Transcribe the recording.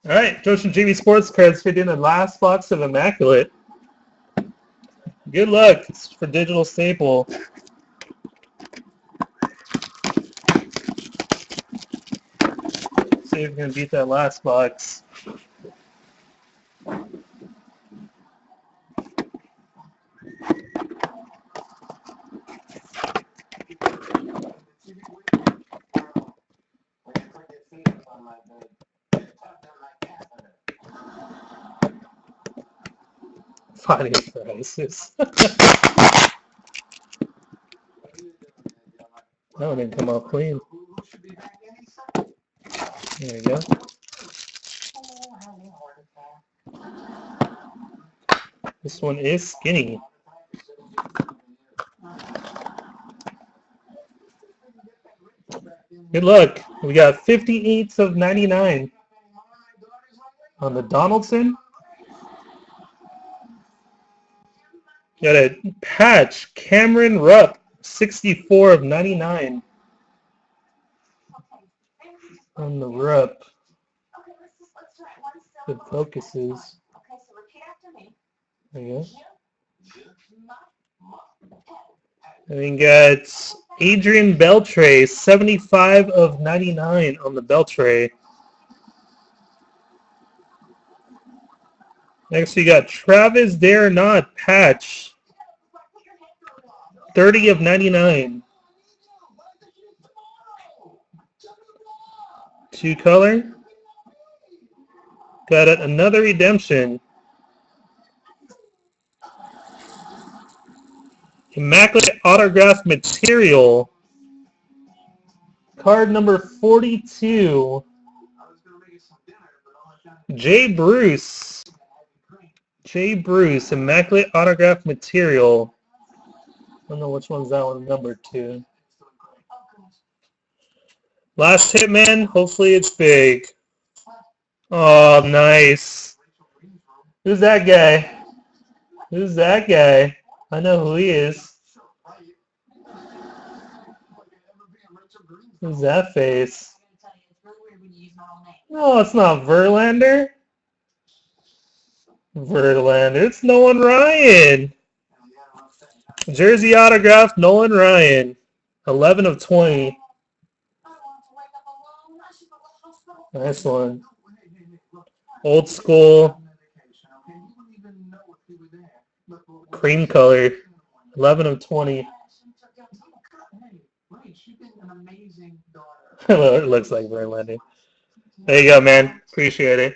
All right, Joshin JV Sports Cards fit in the last box of Immaculate. Good luck. It's for Digital Staple. See if we can beat that last box. Funny prices. That one didn't come out clean. There you go. This one is skinny. Good luck. We got 58 of 99 on the Donaldson. Got a patch, Cameron Rupp, 64 of 99 on the Rupp. Good focuses. There you go. And we got Adrian Beltre, 75 of 99 on the Beltre. Next, we got Travis Darnot patch, 30 of 99. Two color. Got another redemption. Immaculate autograph material. Card number 42. Jay Bruce. Jay Bruce, Immaculate autograph material. I don't know which one's that one, number 2. Last hit, man. Hopefully it's big. Oh, nice. Who's that guy? Who's that guy? I know who he is. Who's that face? No, it's not Verlander. Verlander. It's Nolan Ryan. Jersey autograph, Nolan Ryan. 11 of 20. Nice one. Old school. Cream color. 11 of 20. It looks like Verlander. There you go, man. Appreciate it.